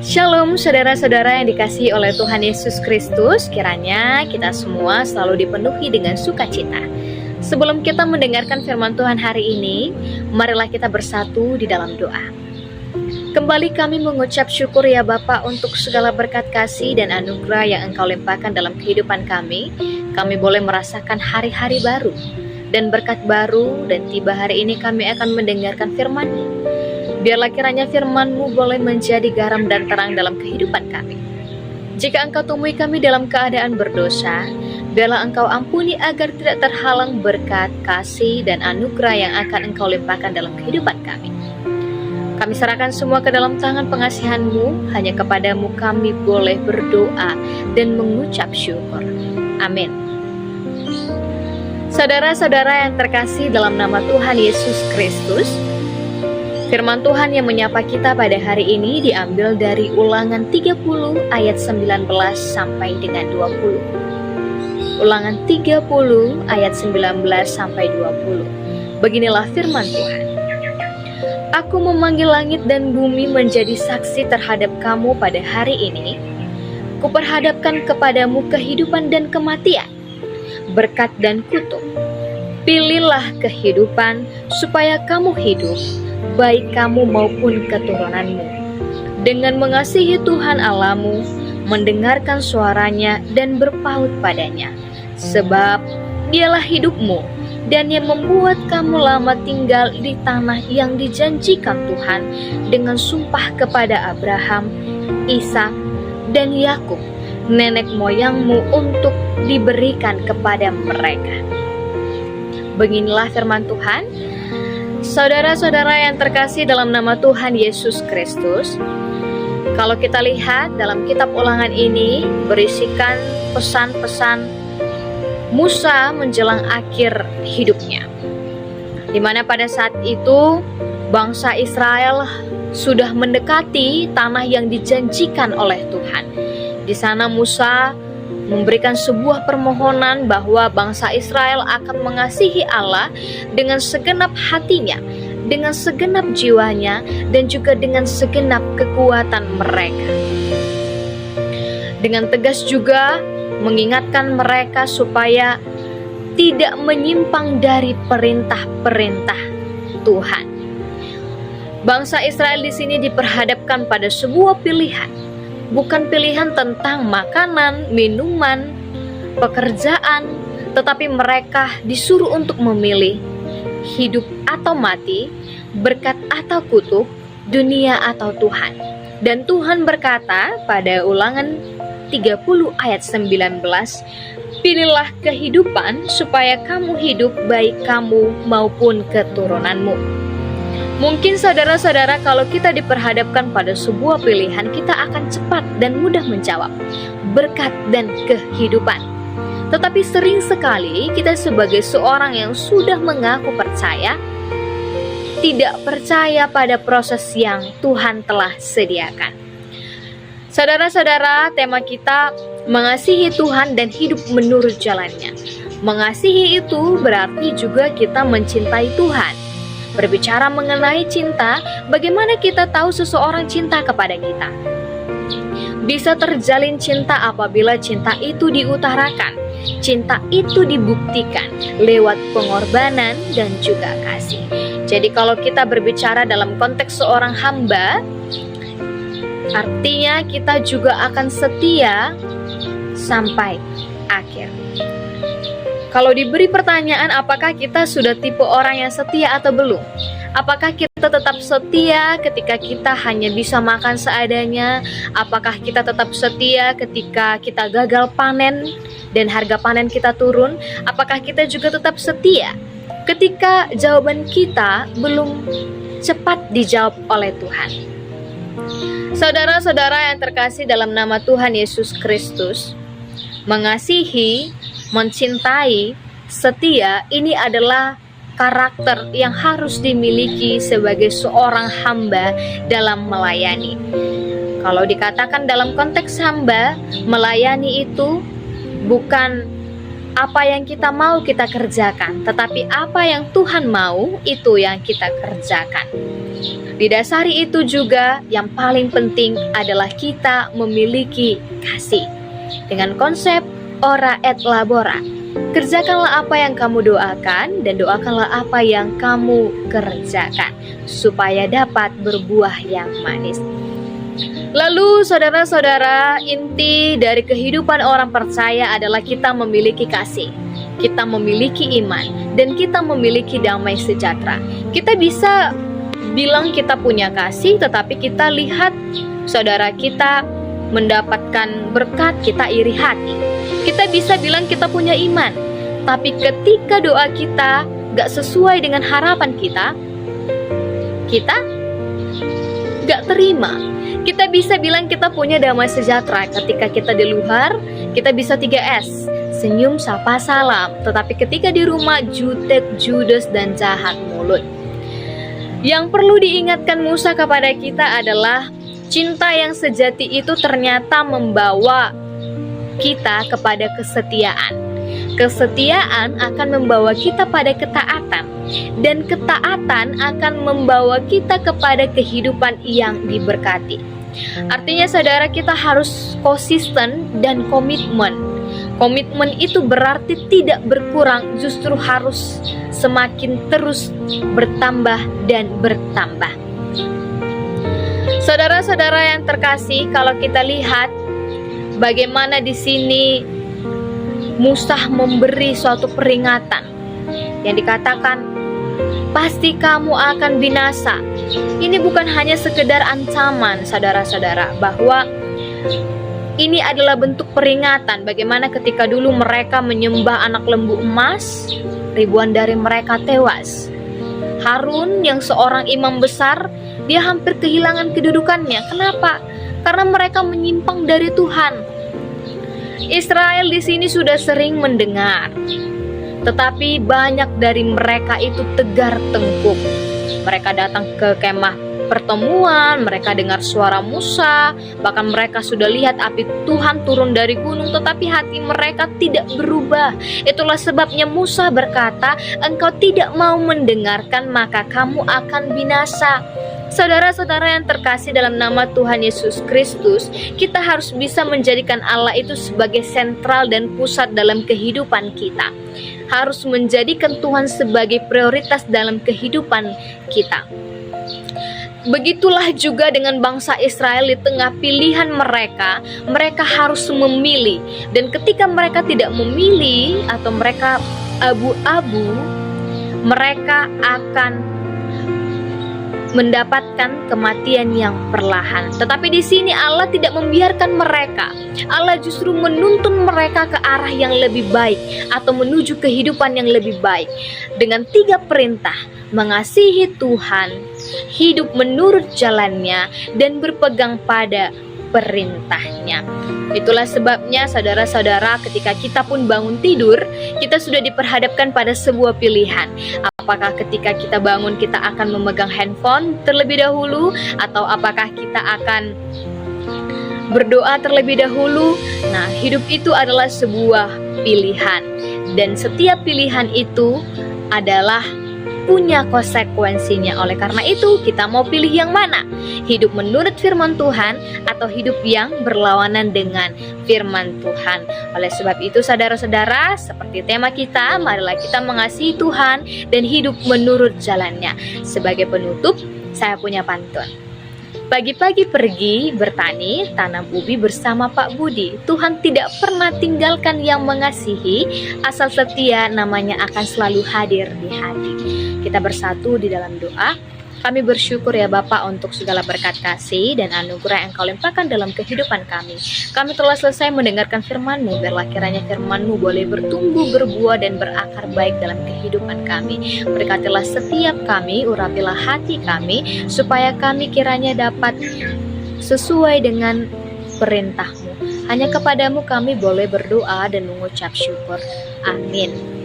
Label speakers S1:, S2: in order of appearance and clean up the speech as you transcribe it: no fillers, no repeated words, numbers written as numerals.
S1: Shalom saudara-saudara yang dikasihi oleh Tuhan Yesus Kristus. Kiranya kita semua selalu dipenuhi dengan sukacita. Sebelum kita mendengarkan firman Tuhan hari ini, marilah kita bersatu di dalam doa. Kembali kami mengucap syukur ya Bapa untuk segala berkat kasih dan anugerah yang Engkau limpahkan dalam kehidupan kami. Kami boleh merasakan hari-hari baru dan berkat baru, dan tiba hari ini kami akan mendengarkan firman-Mu. Biarlah kiranya firman-Mu boleh menjadi garam dan terang dalam kehidupan kami. Jika Engkau temui kami dalam keadaan berdosa, biarlah Engkau ampuni agar tidak terhalang berkat, kasih, dan anugerah yang akan Engkau limpahkan dalam kehidupan kami. Kami serahkan semua ke dalam tangan pengasihan-Mu. Hanya kepadamu kami boleh berdoa dan mengucap syukur. Amin. Saudara-saudara yang terkasih dalam nama Tuhan Yesus Kristus, firman Tuhan yang menyapa kita pada hari ini diambil dari Ulangan 30 ayat 19 sampai dengan 20. Ulangan 30 ayat 19 sampai 20. Beginilah firman Tuhan. Aku memanggil langit dan bumi menjadi saksi terhadap kamu pada hari ini. Kuperhadapkan kepadamu kehidupan dan kematian, berkat dan kutuk. Pilihlah kehidupan supaya kamu hidup, baik kamu maupun keturunanmu, dengan mengasihi Tuhan Allahmu, mendengarkan suaranya dan berpaut padanya, sebab Dialah hidupmu dan yang membuat kamu lama tinggal di tanah yang dijanjikan Tuhan dengan sumpah kepada Abraham, Ishak, dan Yakub, nenek moyangmu, untuk diberikan kepada mereka. Beginilah firman Tuhan. Saudara-saudara yang terkasih dalam nama Tuhan Yesus Kristus, kalau kita lihat dalam kitab Ulangan ini berisikan pesan-pesan Musa menjelang akhir hidupnya, di mana pada saat itu bangsa Israel sudah mendekati tanah yang dijanjikan oleh Tuhan. Di sana Musa memberikan sebuah permohonan bahwa bangsa Israel akan mengasihi Allah dengan segenap hatinya, dengan segenap jiwanya, dan juga dengan segenap kekuatan mereka. Dengan tegas juga mengingatkan mereka supaya tidak menyimpang dari perintah-perintah Tuhan. Bangsa Israel di sini diperhadapkan pada sebuah pilihan. Bukan pilihan tentang makanan, minuman, pekerjaan, tetapi mereka disuruh untuk memilih hidup atau mati, berkat atau kutuk, dunia atau Tuhan. Dan Tuhan berkata pada Ulangan 30 ayat 19, pilihlah kehidupan supaya kamu hidup, baik kamu maupun keturunanmu. Mungkin saudara-saudara, kalau kita diperhadapkan pada sebuah pilihan, kita akan cepat dan mudah menjawab berkat dan kehidupan. Tetapi sering sekali kita sebagai seorang yang sudah mengaku percaya, tidak percaya pada proses yang Tuhan telah sediakan. Saudara-saudara, tema kita mengasihi Tuhan dan hidup menurut jalannya. Mengasihi itu berarti juga kita mencintai Tuhan. Berbicara mengenai cinta, bagaimana kita tahu seseorang cinta kepada kita? Bisa terjalin cinta apabila cinta itu diutarakan, cinta itu dibuktikan lewat pengorbanan dan juga kasih. Jadi kalau kita berbicara dalam konteks seorang hamba, artinya kita juga akan setia sampai akhir. Kalau diberi pertanyaan apakah kita sudah tipe orang yang setia atau belum? Apakah kita tetap setia ketika kita hanya bisa makan seadanya? Apakah kita tetap setia ketika kita gagal panen dan harga panen kita turun? Apakah kita juga tetap setia ketika jawaban kita belum cepat dijawab oleh Tuhan? Saudara-saudara yang terkasih dalam nama Tuhan Yesus Kristus, mengasihi, mencintai, setia, ini adalah karakter yang harus dimiliki sebagai seorang hamba dalam melayani. Kalau dikatakan dalam konteks hamba, melayani itu bukan Apa yang kita mau kita kerjakan, tetapi apa yang Tuhan mau itu yang kita kerjakan. Didasari itu juga yang paling penting adalah kita memiliki kasih. Dengan konsep ora et labora, kerjakanlah apa yang kamu doakan dan doakanlah apa yang kamu kerjakan, supaya dapat berbuah yang manis. Lalu saudara-saudara, inti dari kehidupan orang percaya adalah kita memiliki kasih, kita memiliki iman, dan kita memiliki damai sejahtera. Kita bisa bilang kita punya kasih, tetapi kita lihat saudara kita mendapatkan berkat, kita iri hati. Kita bisa bilang kita punya iman, tapi ketika doa kita gak sesuai dengan harapan kita gak terima. Kita bisa bilang kita punya damai sejahtera ketika kita di luar, kita bisa 3S, senyum, sapa, salam. Tetapi ketika di rumah, jutek, judes, dan jahat mulut. Yang perlu diingatkan Musa kepada kita adalah cinta yang sejati itu ternyata membawa kita kepada kesetiaan. Kesetiaan akan membawa kita pada ketaatan, dan ketaatan akan membawa kita kepada kehidupan yang diberkati. Artinya saudara, kita harus konsisten dan komitmen. Komitmen itu berarti tidak berkurang, justru harus semakin terus bertambah dan bertambah. Saudara-saudara yang terkasih, kalau kita lihat bagaimana di sini Musa memberi suatu peringatan yang dikatakan, pasti kamu akan binasa. Ini bukan hanya sekedar ancaman, saudara-saudara, bahwa ini adalah bentuk peringatan bagaimana ketika dulu mereka menyembah anak lembu emas, ribuan dari mereka tewas. Harun yang seorang imam besar, dia hampir kehilangan kedudukannya. Kenapa? Karena mereka menyimpang dari Tuhan. Israel di sini sudah sering mendengar, tetapi banyak dari mereka itu tegar tengkuk. Mereka datang ke kemah pertemuan, mereka dengar suara Musa, bahkan mereka sudah lihat api Tuhan turun dari gunung, tetapi hati mereka tidak berubah. Itulah sebabnya Musa berkata, engkau tidak mau mendengarkan, maka kamu akan binasa. Saudara-saudara yang terkasih dalam nama Tuhan Yesus Kristus, kita harus bisa menjadikan Allah itu sebagai sentral dan pusat dalam kehidupan kita. Harus menjadikan Tuhan sebagai prioritas dalam kehidupan kita. Begitulah juga dengan bangsa Israel di tengah pilihan mereka, mereka harus memilih. Dan ketika mereka tidak memilih atau mereka abu-abu, mereka akan mendapatkan kematian yang perlahan. Tetapi di sini Allah tidak membiarkan mereka. Allah justru menuntun mereka ke arah yang lebih baik atau menuju kehidupan yang lebih baik dengan 3 perintah: mengasihi Tuhan, hidup menurut jalannya, dan berpegang pada perintahnya. Itulah sebabnya saudara-saudara, ketika kita pun bangun tidur, kita sudah diperhadapkan pada sebuah pilihan. Apakah ketika kita bangun kita akan memegang handphone terlebih dahulu, atau apakah kita akan berdoa terlebih dahulu? Nah, hidup itu adalah sebuah pilihan, dan setiap pilihan itu adalah punya konsekuensinya. Oleh karena itu, kita mau pilih yang mana? Hidup menurut firman Tuhan atau hidup yang berlawanan dengan firman Tuhan? Oleh sebab itu, saudara-saudara, seperti tema kita, marilah kita mengasihi Tuhan dan hidup menurut jalannya. Sebagai penutup, saya punya pantun. Pagi-pagi pergi bertani, tanam ubi bersama Pak Budi. Tuhan tidak pernah tinggalkan yang mengasihi, asal setia namanya akan selalu hadir di hati. Kita bersatu di dalam doa. Kami bersyukur ya Bapa untuk segala berkat kasih dan anugerah yang Kau limpahkan dalam kehidupan kami. Kami telah selesai mendengarkan firman-Mu, biarlah kiranya firman-Mu boleh bertumbuh, berbuah, dan berakar baik dalam kehidupan kami. Berkatilah setiap kami, urapilah hati kami, supaya kami kiranya dapat sesuai dengan perintah-Mu. Hanya kepadamu kami boleh berdoa dan mengucap syukur. Amin.